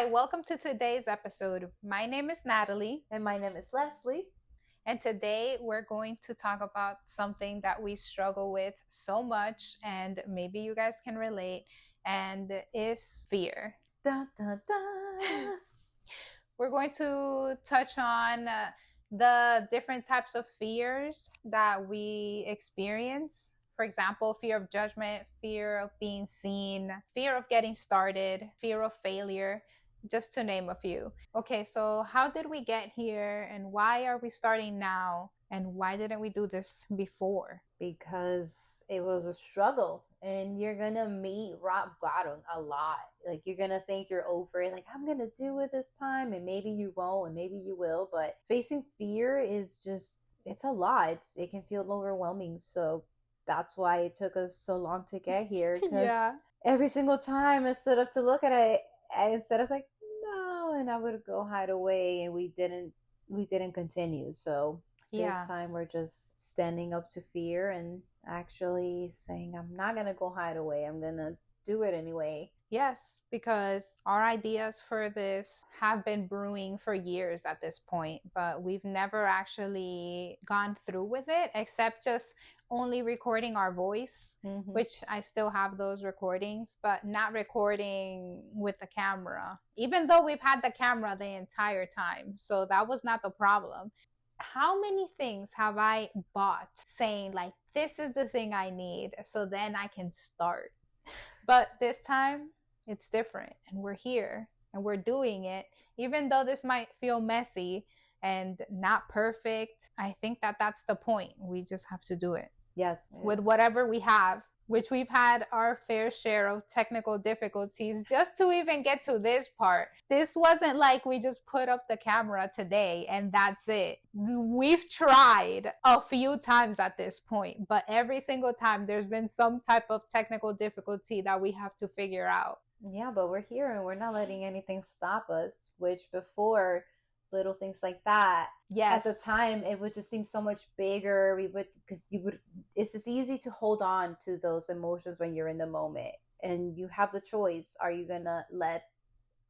Hi, welcome to today's episode. My name is Natalie. And my name is Leslie. And today we're going to talk about something that we struggle with so much, and maybe you guys can relate, and is fear. Da, da, da. We're going to touch on the different types of fears that we experience. For example, fear of judgment, fear of being seen, fear of getting started, fear of failure, just to name a few. Okay, so how did we get here and why are we starting now? And why didn't we do this before? Because it was a struggle and you're gonna meet rock bottom a lot. Like you're gonna think you're over it, like I'm gonna do it this time, and maybe you won't and maybe you will. But facing fear is just, it's a lot. It can feel overwhelming. So that's why it took us so long to get here. Because every single time I stood up to look at it, and instead I was like, no, and I would go hide away, and we didn't continue. So this time we're just standing up to fear and actually saying, I'm not going to go hide away. I'm going to do it anyway. Yes, because our ideas for this have been brewing for years at this point, but we've never actually gone through with it except just only recording our voice, which I still have those recordings, but not recording with the camera, even though we've had the camera the entire time. So that was not the problem. How many things have I bought saying like, this is the thing I need, so then I can start? But this time it's different, and we're here and we're doing it. Even though this might feel messy and not perfect, I think that that's the point. We just have to do it. Yes. With whatever we have, which we've had our fair share of technical difficulties just to even get to this part. This wasn't like we just put up the camera today and that's it. We've tried a few times at this point, but every single time there's been some type of technical difficulty that we have to figure out. Yeah, but we're here and we're not letting anything stop us, which before, little things like that. Yes. At the time, it would just seem so much bigger. It's just easy to hold on to those emotions when you're in the moment. And you have the choice. Are you going to let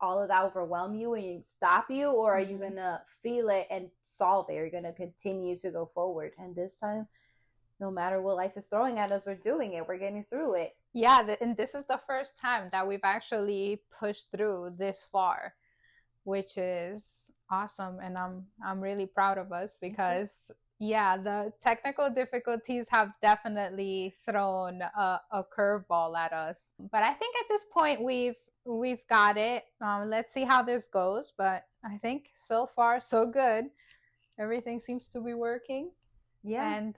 all of that overwhelm you and stop you? Or are you going to feel it and solve it? Are you going to continue to go forward? And this time, no matter what life is throwing at us, we're doing it. We're getting through it. Yeah, and this is the first time that we've actually pushed through this far, which is awesome. And I'm really proud of us because the technical difficulties have definitely thrown a curveball at us. But I think at this point we've got it. Let's see how this goes. But I think so far so good. Everything seems to be working. Yeah. And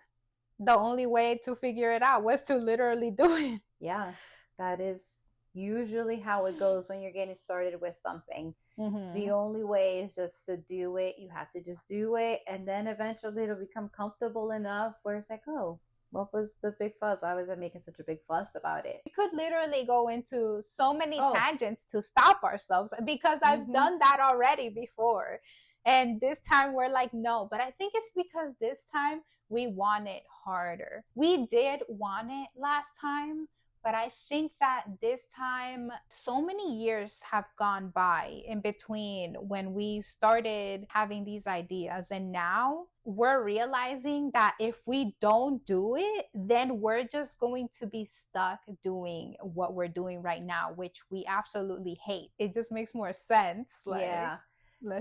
the only way to figure it out was to literally do it. Yeah, that is usually how it goes when you're getting started with something. The only way is just to do it. You have to just do it, and then eventually it'll become comfortable enough where it's like, oh, what was the big fuss? Why was I making such a big fuss about it? We could literally go into so many tangents to stop ourselves, because I've done that already before. And this time we're like, no. But I think it's because this time we want it harder. We did want it last time, but I think that this time, so many years have gone by in between when we started having these ideas. And now we're realizing that if we don't do it, then we're just going to be stuck doing what we're doing right now, which we absolutely hate. It just makes more sense.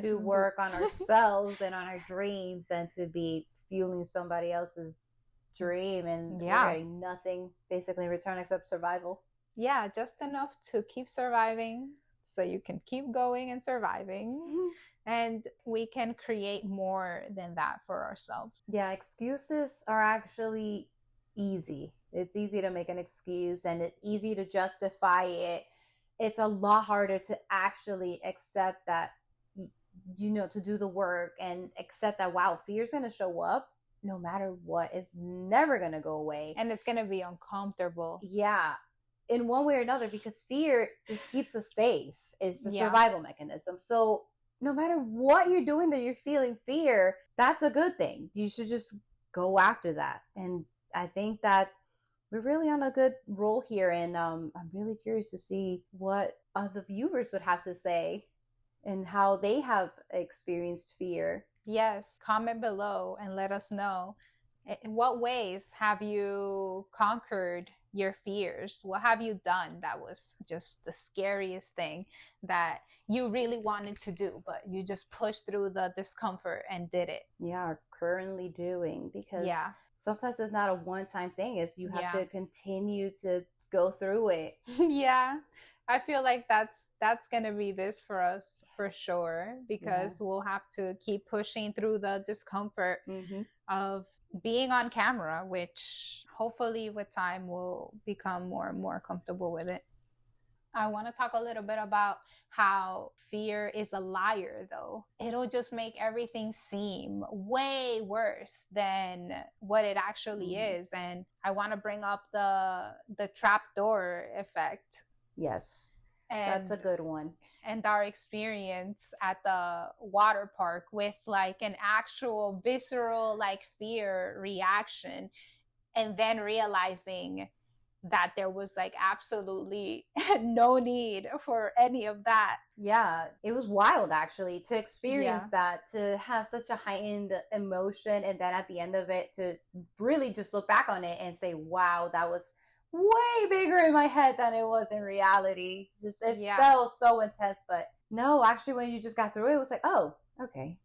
To work on ourselves and on our dreams than to be fueling somebody else's dream, and we're getting nothing basically in return except survival. Yeah, just enough to keep surviving so you can keep going and surviving. And we can create more than that for ourselves. Yeah, excuses are actually easy. It's easy to make an excuse and it's easy to justify it. It's a lot harder to actually accept that, to do the work and accept that, wow, fear's going to show up no matter what. It's never going to go away. And it's going to be uncomfortable. Yeah. In one way or another, because fear just keeps us safe. It's a survival mechanism. So no matter what you're doing that you're feeling fear, that's a good thing. You should just go after that. And I think that we're really on a good roll here. And I'm really curious to see what the viewers would have to say. and how they have experienced fear. Yes, comment below and let us know. In what ways have you conquered your fears? What have you done that was just the scariest thing that you really wanted to do, but you just pushed through the discomfort and did it? Yeah, are currently doing, because Yeah. sometimes it's not a one-time thing. It's you have Yeah. to continue to go through it. Yeah. I feel like that's going to be this for us for sure, because we'll have to keep pushing through the discomfort of being on camera, which hopefully with time we'll become more and more comfortable with it. I want to talk a little bit about how fear is a liar, though. It'll just make everything seem way worse than what it actually is. And I want to bring up the trapdoor effect. Yes, And that's a good one. And our experience at the water park with like an actual visceral like fear reaction, and then realizing that there was like absolutely no need for any of that. Yeah, it was wild actually to experience that, to have such a heightened emotion, and then at the end of it to really just look back on it and say, wow, that was way bigger in my head than it was in reality. Just it felt so intense. But no, actually when you just got through it, it was like, oh, okay.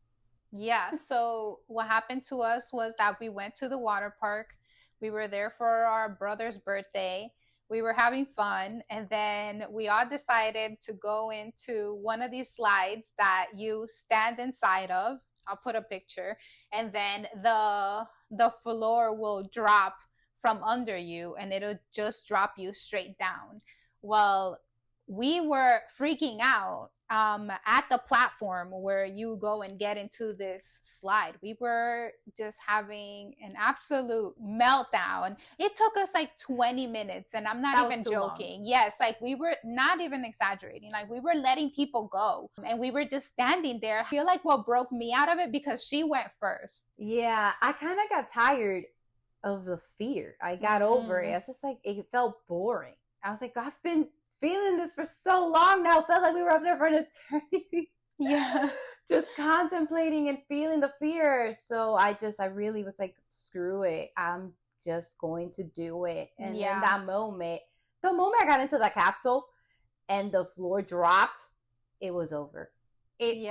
Yeah. So what happened to us was that we went to the water park. We were there for our brother's birthday. We were having fun, and then we all decided to go into one of these slides that you stand inside of. I'll put a picture, and then the floor will drop from under you, and it'll just drop you straight down. Well, we were freaking out at the platform where you go and get into this slide. We were just having an absolute meltdown. It took us like 20 minutes, and I'm not even joking. Yes, like we were not even exaggerating. Like we were letting people go, and we were just standing there. I feel like what broke me out of it, because she went first. Yeah, I kind of got tired of the fear. I got over it. It's just like it felt boring. I was like, I've been feeling this for so long now. It felt like we were up there for an eternity. Yeah. Just contemplating and feeling the fear. So I really was like, screw it. I'm just going to do it. And in that moment, the moment I got into the capsule and the floor dropped, it was over. It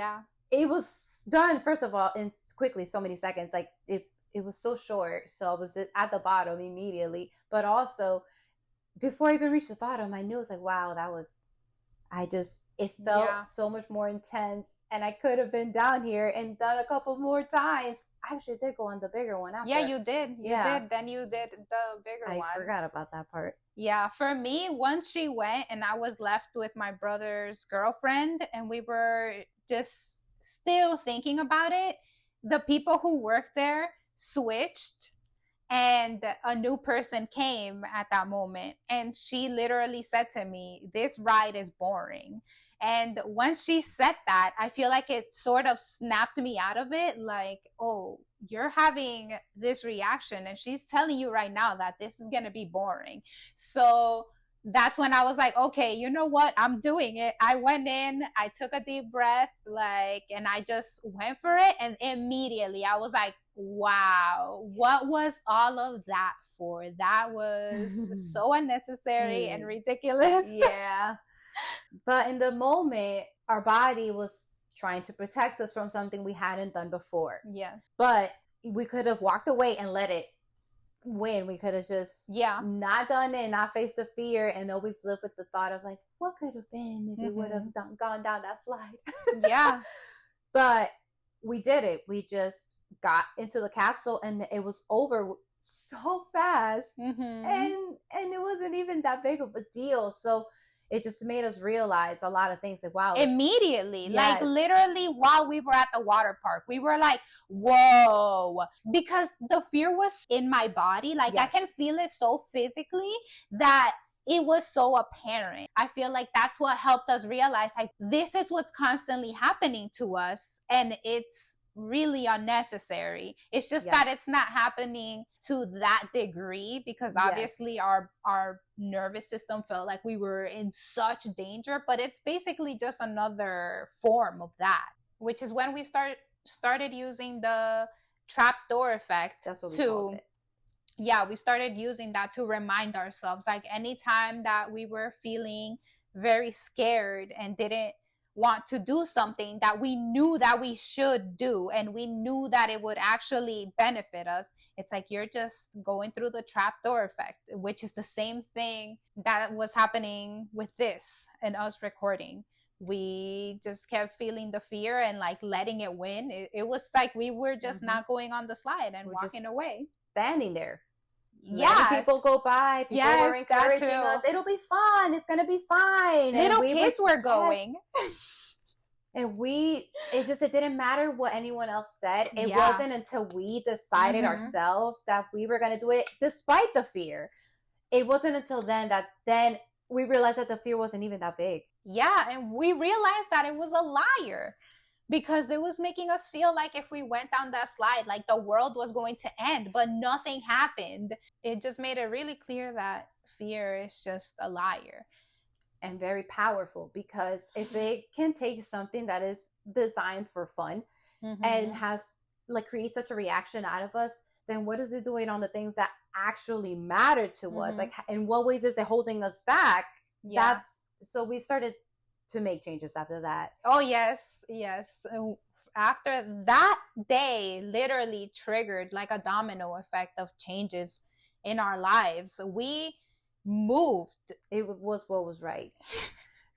was done, first of all, in quickly, so many seconds. Like it was so short. So I was at the bottom immediately. But also, before I even reached the bottom, I knew it was like, wow, it felt so much more intense, and I could have been down here and done a couple more times. I actually did go on the bigger one after. Yeah, you did. You did. Then you did the bigger one. I forgot about that part. Yeah, for me, once she went and I was left with my brother's girlfriend, and we were just still thinking about it, the people who worked there switched, and a new person came at that moment, and she literally said to me, this ride is boring. And once she said that, I feel like it sort of snapped me out of it. Like, oh, you're having this reaction, and she's telling you right now that this is going to be boring. So that's when I was like, okay, you know what? I'm doing it. I went in, I took a deep breath, and I just went for it. And immediately I was like, wow, what was all of that for? That was so unnecessary and ridiculous. Yeah. But in the moment, our body was trying to protect us from something we hadn't done before. Yes. But we could have walked away and let it win. We could have just not done it, not faced the fear, and always lived with the thought of like, what could have been if we would have gone down that slide. Yeah. But we did it. We just got into the capsule, and it was over so fast. And it wasn't even that big of a deal. So it just made us realize a lot of things. Like, wow. Immediately. Like literally while we were at the water park, we were like, whoa. Because the fear was in my body. Like I can feel it so physically that it was so apparent. I feel like that's what helped us realize, like, this is what's constantly happening to us. And it's really unnecessary. It's just that Yes. it's not happening to that degree, because Yes. obviously our nervous system felt like we were in such danger, but it's basically just another form of that, which is when we started using the trapdoor effect That's what we called to, it. yeah, we started using that to remind ourselves, like anytime that we were feeling very scared and didn't want to do something that we knew that we should do and we knew that it would actually benefit us, it's like you're just going through the trapdoor effect, which is the same thing that was happening with this and us recording. We just kept feeling the fear and like letting it win. It was like we were just Mm-hmm. not going on the slide and We're just walking away. standing there, letting Yes, people go by. People were yes, that encouraging us. too. It'll be fun. It's gonna be fine. And Little we would, kids were yes. going. And it didn't matter what anyone else said. It Yeah. wasn't until we decided Mhm. ourselves that we were gonna do it despite the fear. It wasn't until then we realized that the fear wasn't even that big. Yeah, and we realized that it was a liar, because it was making us feel like if we went down that slide, like the world was going to end, but nothing happened. It just made it really clear that fear is just a liar. And very powerful, because if it can take something that is designed for fun and has like create such a reaction out of us, then what is it doing on the things that actually matter to us? Like, in what ways is it holding us back? Yeah. That's so we started to make changes after that. Oh, yes, yes. After that day literally triggered like a domino effect of changes in our lives. We moved. It was what was right.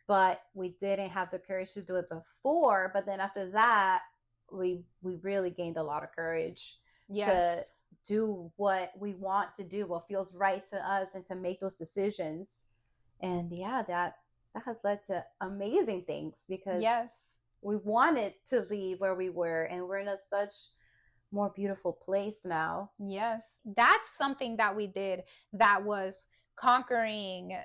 But we didn't have the courage to do it before. But then after that, we really gained a lot of courage to do what we want to do, what feels right to us, and to make those decisions. And yeah, that has led to amazing things, because we wanted to leave where we were, and we're in a such more beautiful place now. Yes. That's something that we did that was conquering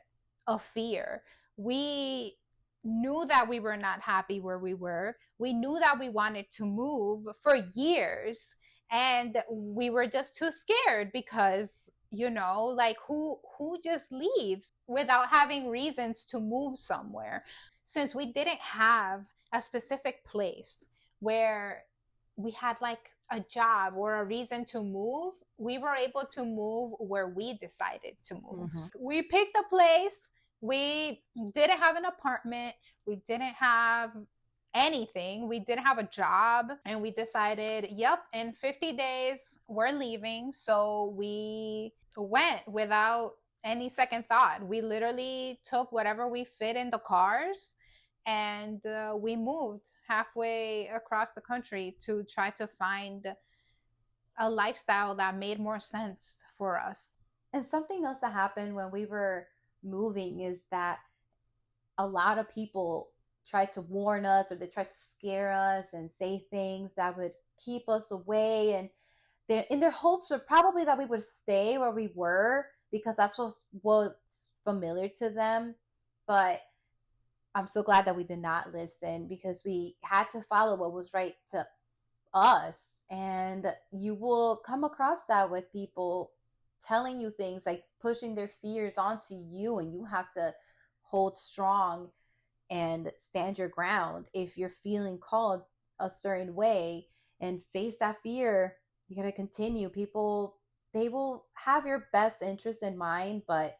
a fear. We knew that we were not happy where we were. We knew that we wanted to move for years, and we were just too scared because, you know, like who just leaves without having reasons to move somewhere. Since we didn't have a specific place where we had like a job or a reason to move, we were able to move where we decided to move. We picked a place. We didn't have an apartment. We didn't have anything. We didn't have a job. And we decided, yep, in 50 days, we're leaving. So we went without any second thought. We literally took whatever we fit in the cars, and we moved halfway across the country to try to find a lifestyle that made more sense for us. And something else that happened when we were moving is that a lot of people tried to warn us, or they tried to scare us and say things that would keep us away. And in their hopes were probably that we would stay where we were, because that's what's familiar to them. But I'm so glad that we did not listen, because we had to follow what was right to us. And you will come across that with people telling you things, like pushing their fears onto you, and you have to hold strong and stand your ground. If you're feeling called a certain way and face that fear, you gotta continue. People, they will have your best interest in mind, but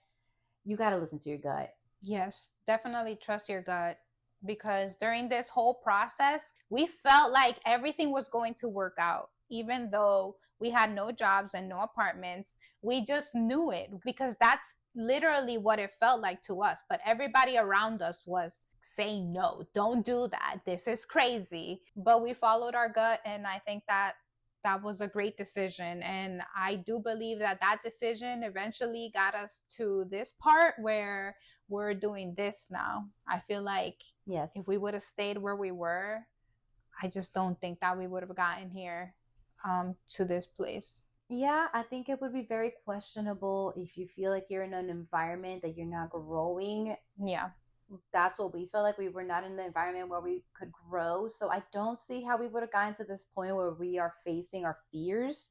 you gotta listen to your gut. Yes, definitely trust your gut, because during this whole process, we felt like everything was going to work out, even though we had no jobs and no apartments. We just knew it, because that's literally what it felt like to us. But everybody around us was saying, no, don't do that. This is crazy. But we followed our gut, and I think that that was a great decision. And I do believe that that decision eventually got us to this part where we're doing this now. I feel like if we would have stayed where we were, I just don't think that we would have gotten here to this place. Yeah, I think it would be very questionable if you feel like you're in an environment that you're not growing. Yeah. that's what we felt like. We were not in an environment where we could grow. So I don't see how we would have gotten to this point where we are facing our fears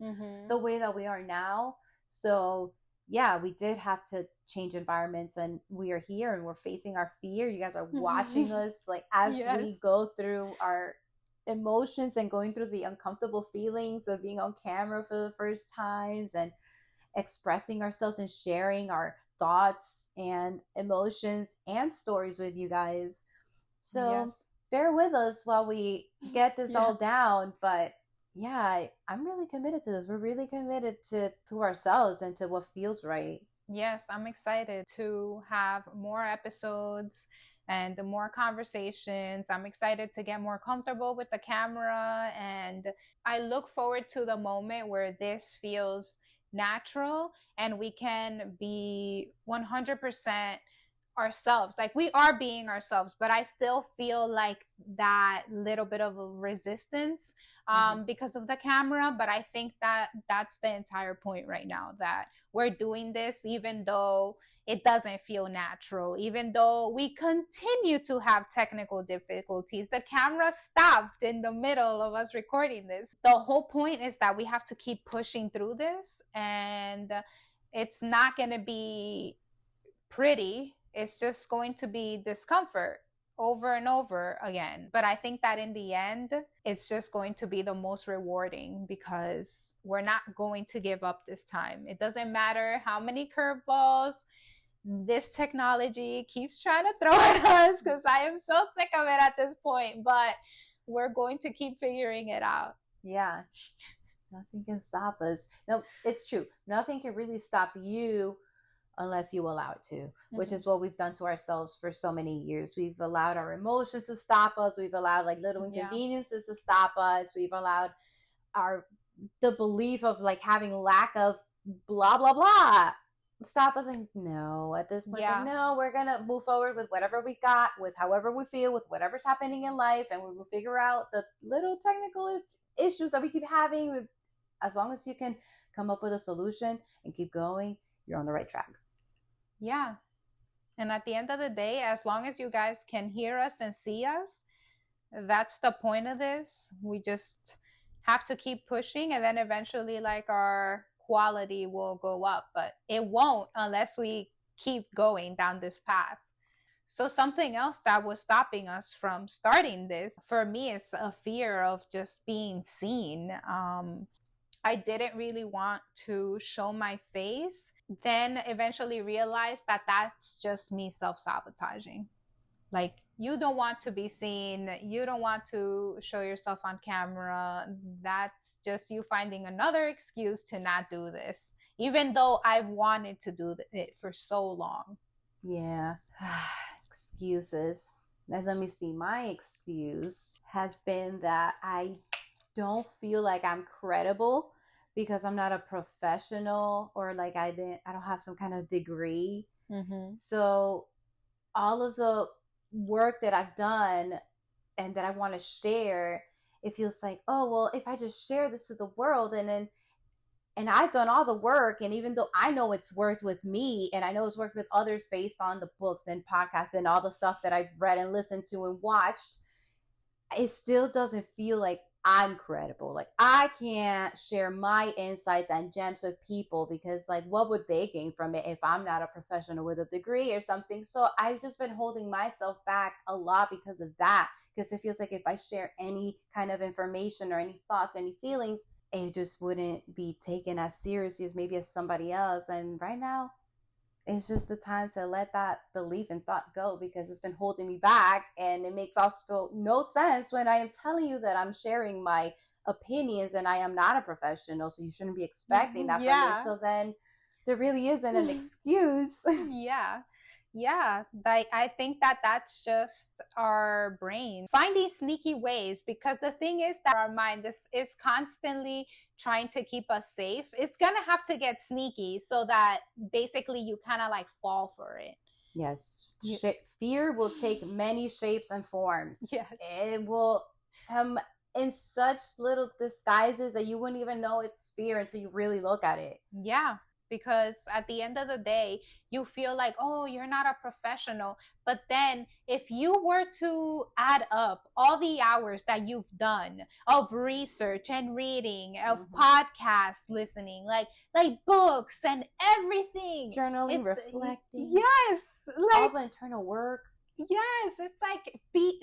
the way that we are now. So yeah, we did have to change environments, and we are here and we're facing our fear. You guys are watching us like as Yes. we go through our emotions and going through the uncomfortable feelings of being on camera for the first times and expressing ourselves and sharing our thoughts and emotions and stories with you guys. So Yes. bear with us while we get this Yeah. all down. But yeah, I'm really committed to this. We're really committed to ourselves and to what feels right. Yes, I'm excited to have more episodes and more conversations. I'm excited to get more comfortable with the camera, and I look forward to the moment where this feels natural and we can be 100% ourselves. Like we are being ourselves, but I still feel like that little bit of a resistance Mm-hmm. because of the camera. But I think that that's the entire point right now, that we're doing this even though it doesn't feel natural, even though we continue to have technical difficulties. The camera stopped in the middle of us recording this. The whole point is that we have to keep pushing through this, and it's not going to be pretty. It's just going to be discomfort over and over again. But I think that in the end, it's just going to be the most rewarding because we're not going to give up this time. It doesn't matter how many curveballs this technology keeps trying to throw at us, because I am so sick of it at this point. But we're going to keep figuring it out. Yeah. Nothing can stop us. No, it's true. Nothing can really stop you unless you allow it to, which is what we've done to ourselves for so many years. We've allowed our emotions to stop us. We've allowed like little Yeah. inconveniences to stop us. We've allowed our the belief of like having lack of blah blah blah stop us. And no, at this point, it's like, no, we're gonna move forward with whatever we got, with however we feel, with whatever's happening in life, and we will figure out the little technical issues that we keep having. With as long as you can come up with a solution and keep going, you're on the right track. Yeah. And at the end of the day, as long as you guys can hear us and see us, that's the point of this. We just have to keep pushing, and then eventually like our quality will go up, but it won't unless we keep going down this path. So something else that was stopping us from starting this, for me, is a fear of just being seen. I didn't really want to show my face, then eventually realized that that's just me self-sabotaging. Like, you don't want to be seen, you don't want to show yourself on camera. That's just you finding another excuse to not do this, even though I've wanted to do it for so long. Yeah. Excuses. Let me see. My excuse has been that I don't feel like I'm credible because I'm not a professional, or like I don't have some kind of degree. So all of the work that I've done and that I want to share, it feels like, oh well, if I just share this to the world, and I've done all the work, and even though I know it's worked with me and I know it's worked with others based on the books and podcasts and all the stuff that I've read and listened to and watched, it still doesn't feel like I'm credible. Like I can't share my insights and gems with people because like what would they gain from it if I'm not a professional with a degree or something? So I've just been holding myself back a lot because of that, because it feels like if I share any kind of information or any thoughts, any feelings, it just wouldn't be taken as seriously as maybe as somebody else. And right now it's just the time to let that belief and thought go, because it's been holding me back, and it makes also no sense when I am telling you that I'm sharing my opinions and I am not a professional, so you shouldn't be expecting that from me. So then there really isn't an excuse. Yeah, like I think that that's just our brain finding sneaky ways, because the thing is that our mind is constantly trying to keep us safe. It's gonna have to get sneaky so that basically you kind of like fall for it. Yes. Fear will take many shapes and forms. Yes. It will come in such little disguises that you wouldn't even know it's fear until you really look at it. Yeah. because at the end of the day, you feel like, oh, you're not a professional. But then if you were to add up all the hours that you've done of research and reading, of podcast listening, like books and everything, journaling, reflecting, yes, like all the internal work. Yes, it's like the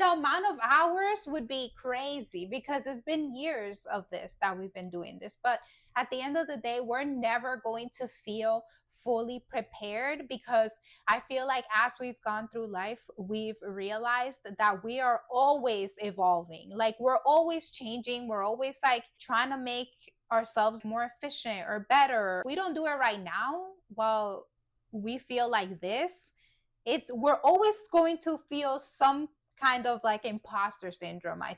amount of hours would be crazy because it's been years of this that we've been doing this. But at the end of the day, we're never going to feel fully prepared, because I feel like as we've gone through life, we've realized that we are always evolving. Like, we're always changing. We're always like trying to make ourselves more efficient or better. If we don't do it right now, well, we feel like this, we're always going to feel some kind of like imposter syndrome. I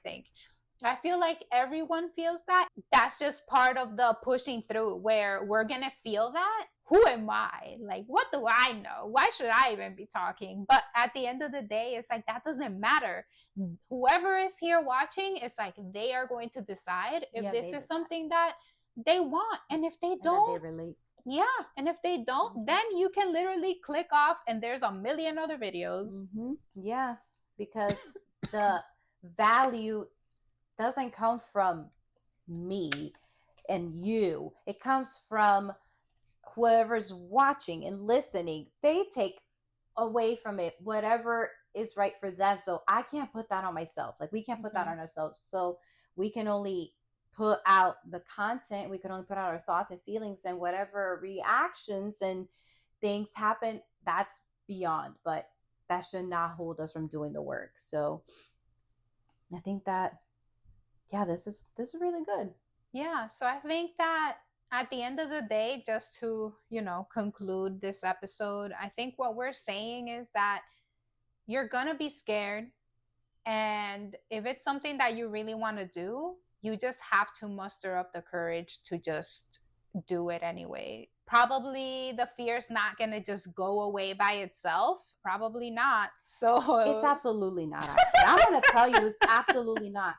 feel like everyone feels that. That's just part of the pushing through, where we're gonna feel that. Who am I? Like, what do I know? Why should I even be talking? But at the end of the day, it's like, that doesn't matter. Whoever is here watching, it's like they are going to decide if this is something that they want. And if they don't, they relate. Yeah, and if they don't, then you can literally click off and there's a million other videos. Yeah, because the value doesn't come from me and you. It comes from whoever's watching and listening. They take away from it whatever is right for them. So I can't put that on myself. Like, we can't put that on ourselves. So we can only put out the content. We can only put out our thoughts and feelings, and whatever reactions and things happen, that's beyond. But that should not hold us from doing the work. So I think that, yeah, this is really good. Yeah, so I think that at the end of the day, just to, conclude this episode, I think what we're saying is that you're gonna be scared, and if it's something that you really want to do, you just have to muster up the courage to just do it anyway. Probably the fear's not going to just go away by itself. Probably not. So it's absolutely not. Actually, I'm going to tell you, it's absolutely not.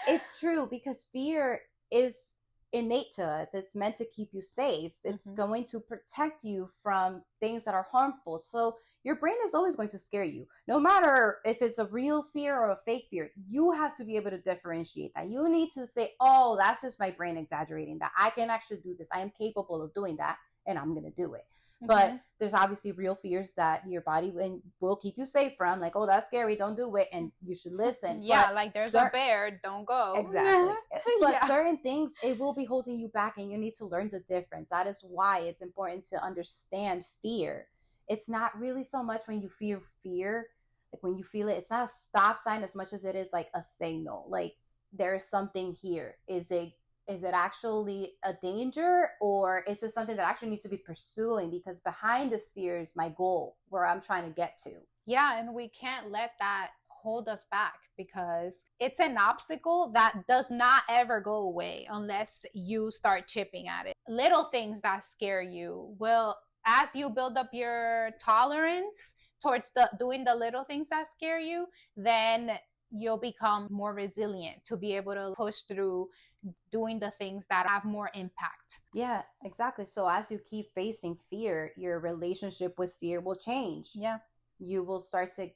It's true, because fear is innate to us. It's meant to keep you safe. It's going to protect you from things that are harmful. So your brain is always going to scare you, no matter if it's a real fear or a fake fear. You have to be able to differentiate that. You need to say, oh, that's just my brain exaggerating, that I can actually do this. I am capable of doing that, and I'm going to do it. But there's obviously real fears that your body will keep you safe from, like, oh, that's scary, don't do it, and you should listen. Yeah, but like, there's a bear, don't go. Exactly. But certain things, it will be holding you back, and you need to learn the difference. That is why it's important to understand fear. It's not really so much when you feel fear, like when you feel it, it's not a stop sign as much as it is like a signal. Like, there is something here. Is it actually a danger, or is it something that I actually need to be pursuing? Because behind this fear is my goal, where I'm trying to get to. Yeah, and we can't let that hold us back, because it's an obstacle that does not ever go away unless you start chipping at it. Little things that scare you will, as you build up your tolerance towards doing the little things that scare you, then you'll become more resilient to be able to push through doing the things that have more impact. Yeah, exactly. So as you keep facing fear, your relationship with fear will change. Yeah. You will start to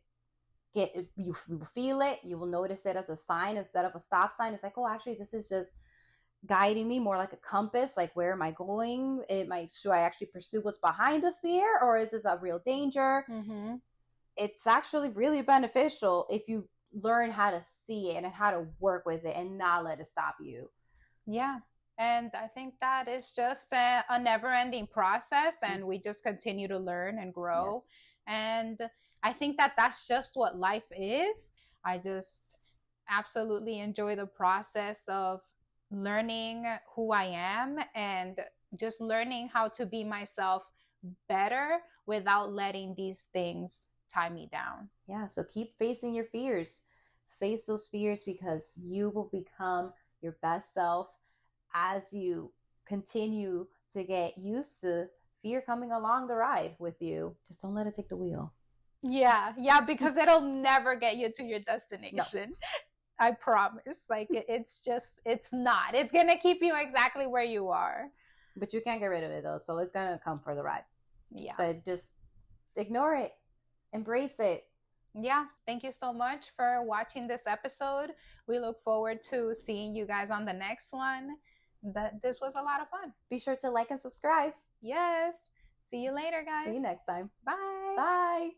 you feel it. You will notice it as a sign instead of a stop sign. It's like, oh, actually, this is just guiding me, more like a compass. Like, where am I going? Should I actually pursue what's behind the fear, or is this a real danger? It's actually really beneficial if you learn how to see it and how to work with it and not let it stop you. Yeah. And I think that is just a never-ending process, and we just continue to learn and grow. Yes. And I think that that's just what life is. I just absolutely enjoy the process of learning who I am and just learning how to be myself better without letting these things tie me down. Yeah, so keep facing your fears. Face those fears, because you will become your best self as you continue to get used to fear coming along the ride with you. Just don't let it take the wheel. Yeah, because it'll never get you to your destination. No. I promise. Like, it's not. It's going to keep you exactly where you are. But you can't get rid of it though, so it's gonna come for the ride. Yeah. But just ignore it, embrace it. Yeah, thank you so much for watching this episode. We look forward to seeing you guys on the next one. This was a lot of fun. Be sure to like and subscribe. Yes. See you later, guys. See you next time. Bye. Bye.